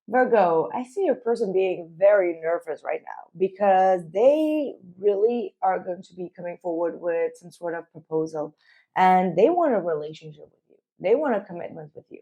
Virgo, I see your person being very nervous right now because they really are going to be coming forward with some sort of proposal and they want a relationship with you. They want a commitment with you.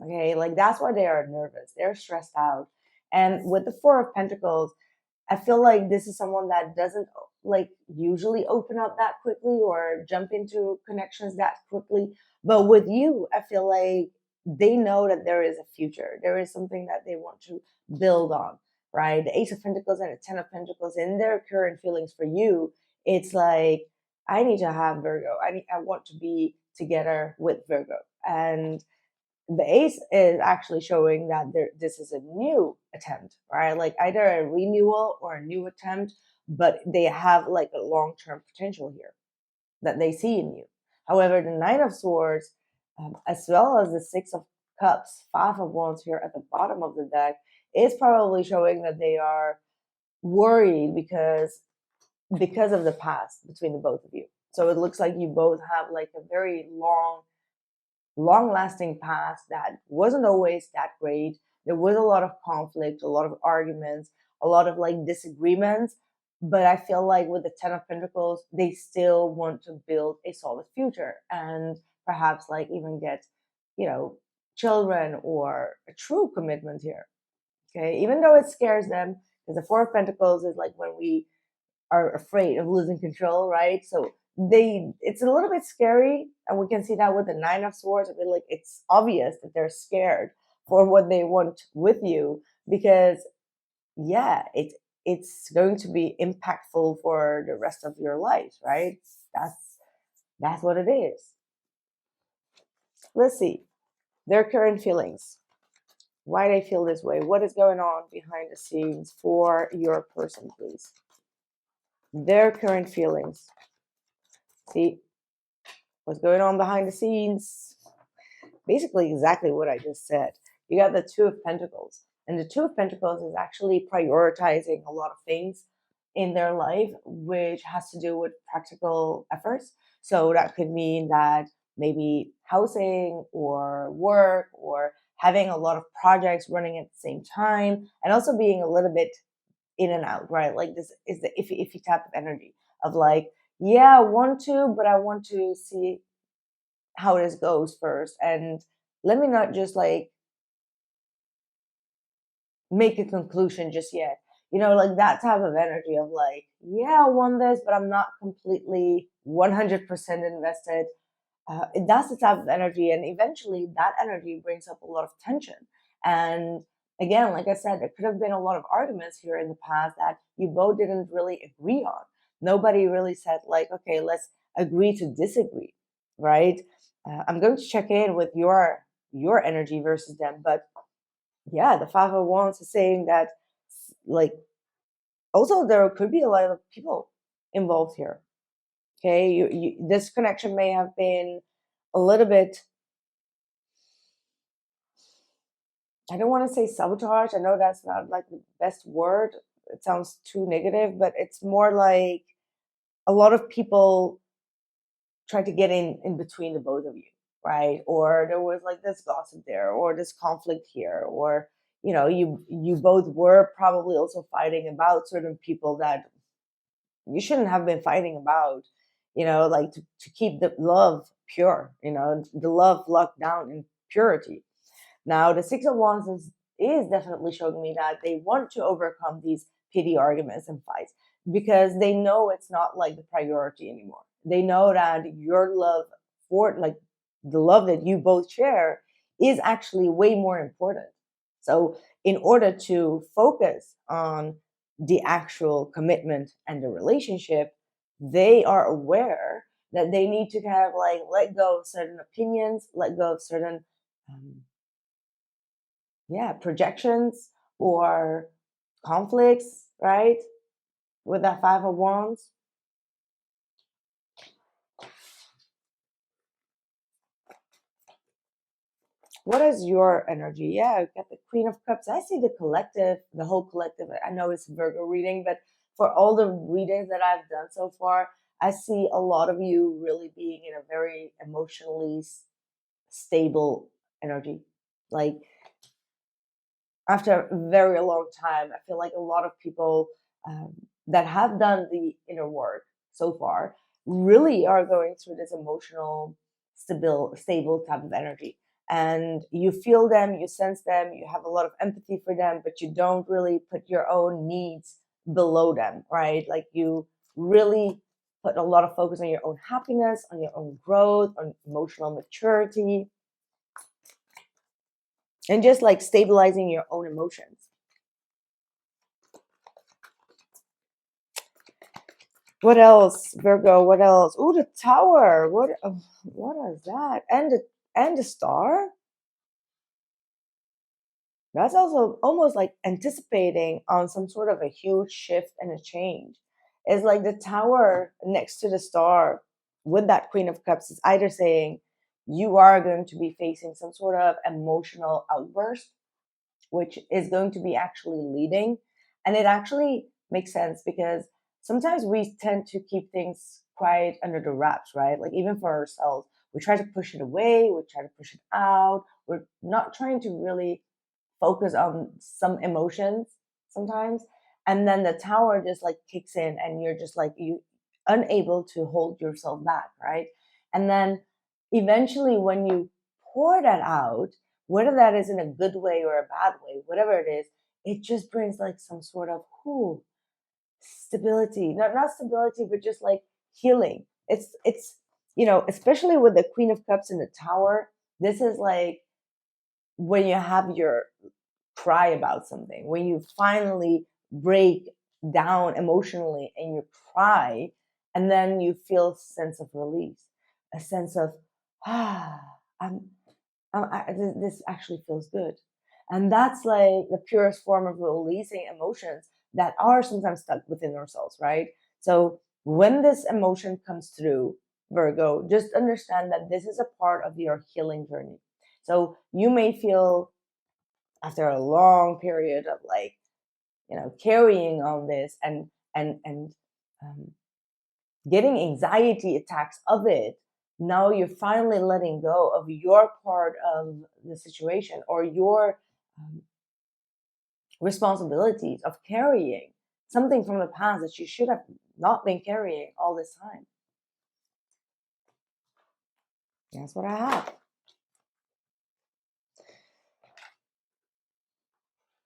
Okay, like that's why they are nervous. They're stressed out. And with the Four of Pentacles, I feel like this is someone that doesn't like usually open up that quickly or jump into connections that quickly. But with you, I feel like they know that there is a future. There is something that they want to build on, right? The Ace of Pentacles and the Ten of Pentacles in their current feelings for you, it's like, I need to have Virgo. I want to be together with Virgo. And the ace is actually showing that this is a new attempt, right? Like either a renewal or a new attempt, but they have like a long-term potential here that they see in you. However, the Nine of Swords, as well as the Six of Cups, Five of Wands here at the bottom of the deck, is probably showing that they are worried because of the past between the both of you. So it looks like you both have like a very long-lasting past that wasn't always that great. There was a lot of conflict, a lot of arguments, a lot of like disagreements. But I feel like with the Ten of Pentacles, they still want to build a solid future and perhaps like even get, children or a true commitment here. Okay, even though it scares them, because the Four of Pentacles is like when we are afraid of losing control, right? So it's a little bit scary, and we can see that with the Nine of Swords. I feel like it's obvious that they're scared for what they want with you because yeah, it's going to be impactful for the rest of your life, right? That's what it is. Let's see their current feelings. Why they feel this way? What is going on behind the scenes for your person, please? Their current feelings. See what's going on behind the scenes. Basically, exactly what I just said. You got the Two of Pentacles. And the Two of Pentacles is actually prioritizing a lot of things in their life, which has to do with practical efforts. So that could mean that maybe housing or work or having a lot of projects running at the same time, and also being a little bit in and out, right? Like this is the iffy type of energy of like, yeah, I want to, but I want to see how this goes first. And let me not just like make a conclusion just yet. Like that type of energy of like, yeah, I want this, but I'm not completely 100% invested. That's the type of energy. And eventually that energy brings up a lot of tension. And again, like I said, there could have been a lot of arguments here in the past that you both didn't really agree on. Nobody really said like, okay, let's agree to disagree, right? I'm going to check in with your energy versus them, but yeah, the Five of Wands is saying that like also there could be a lot of people involved here. Okay, this connection may have been a little bit, I don't want to say sabotage. I know that's not like the best word. It sounds too negative, but it's more like a lot of people tried to get in between the both of you, right? Or there was like this gossip there, or this conflict here, or you both were probably also fighting about certain people that you shouldn't have been fighting about, like to keep the love pure, the love locked down in purity. Now the Six of Wands is definitely showing me that they want to overcome these petty arguments and fights because they know it's not like the priority anymore. They know that your love for like the love that you both share is actually way more important. So in order to focus on the actual commitment and the relationship, they are aware that they need to kind of like let go of certain opinions, let go of certain projections or conflicts, right? With that Five of Wands. What is your energy? Yeah, I've got the Queen of Cups. I see the collective, the whole collective. I know it's Virgo reading, but for all the readings that I've done so far, I see a lot of you really being in a very emotionally stable energy. Like after a very long time. I feel like a lot of people that have done the inner work so far really are going through this emotional, stable type of energy. And you feel them, you sense them, you have a lot of empathy for them, but you don't really put your own needs below them, right? Like you really put a lot of focus on your own happiness, on your own growth, on emotional maturity, and just like stabilizing your own emotions. What else, Virgo? What else? Oh, the Tower. What is that? And the Star. That's also almost like anticipating on some sort of a huge shift and a change. It's like the Tower next to the Star with that Queen of Cups is either saying you are going to be facing some sort of emotional outburst, which is going to be actually leading. And it actually makes sense because sometimes we tend to keep things quiet under the wraps, right? Like even for ourselves, we try to push it away, we try to push it out. We're not trying to really focus on some emotions sometimes. And then the Tower just like kicks in and you're just like you unable to hold yourself back, right? And then eventually when you pour that out, whether that is in a good way or a bad way, whatever it is, it just brings like some sort of stability. Not stability, but just like healing. It's especially with the Queen of Cups in the Tower, this is like when you have your cry about something, when you finally break down emotionally and you cry, and then you feel a sense of release, a sense of I'm this actually feels good. And that's like the purest form of releasing emotions that are sometimes stuck within ourselves, right? So when this emotion comes through, Virgo, just understand that this is a part of your healing journey. So you may feel after a long period of like, carrying on this and getting anxiety attacks of it, now you're finally letting go of your part of the situation or your responsibilities of carrying something from the past that you should have not been carrying all this time. That's what I have.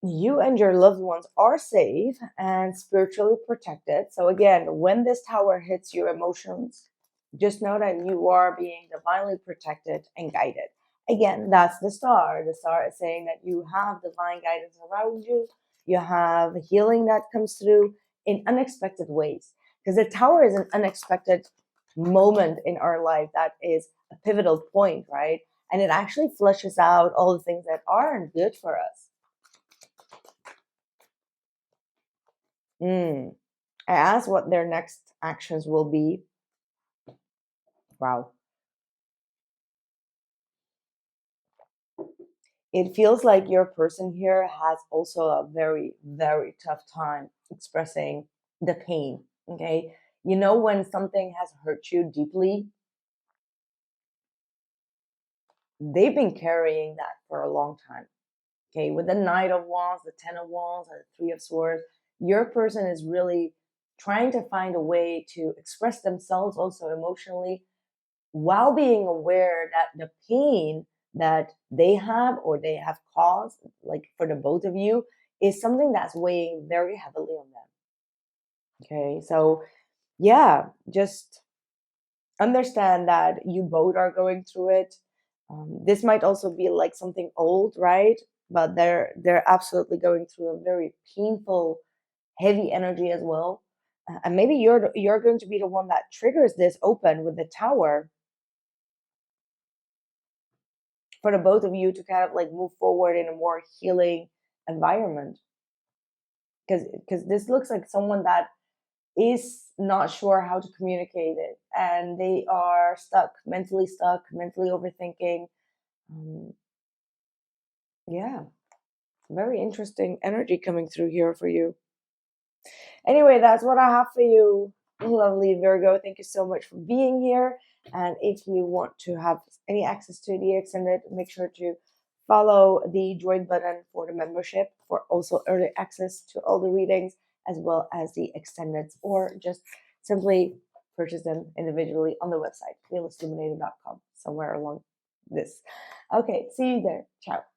You and your loved ones are safe and spiritually protected. So again, when this Tower hits your emotions, just know that you are being divinely protected and guided. Again, that's the Star. The Star is saying that you have divine guidance around you. You have healing that comes through in unexpected ways. Because the Tower is an unexpected moment in our life that is a pivotal point, right? And it actually flushes out all the things that aren't good for us. I asked what their next actions will be. Wow. It feels like your person here has also a very, very tough time expressing the pain. Okay. When something has hurt you deeply, they've been carrying that for a long time. Okay. With the Knight of Wands, the Ten of Wands, and the Three of Swords, your person is really trying to find a way to express themselves also emotionally while being aware that the pain that they have or they have caused, like for the both of you, is something that's weighing very heavily on them. Okay, so yeah, just understand that you both are going through it. This might also be like something old, right? But they're absolutely going through a very painful, heavy energy as well. And maybe you're going to be the one that triggers this open with the Tower for the both of you to kind of like move forward in a more healing environment. Because this looks like someone that is not sure how to communicate it and they are stuck, mentally overthinking. Yeah, very interesting energy coming through here for you. Anyway, that's what I have for you, lovely Virgo. Thank you so much for being here. And if you want to have any access to the extended, make sure to follow the join button for the membership for also early access to all the readings, as well as the extendeds, or just simply purchase them individually on the website, illuminator.com, somewhere along this. Okay, see you there. Ciao.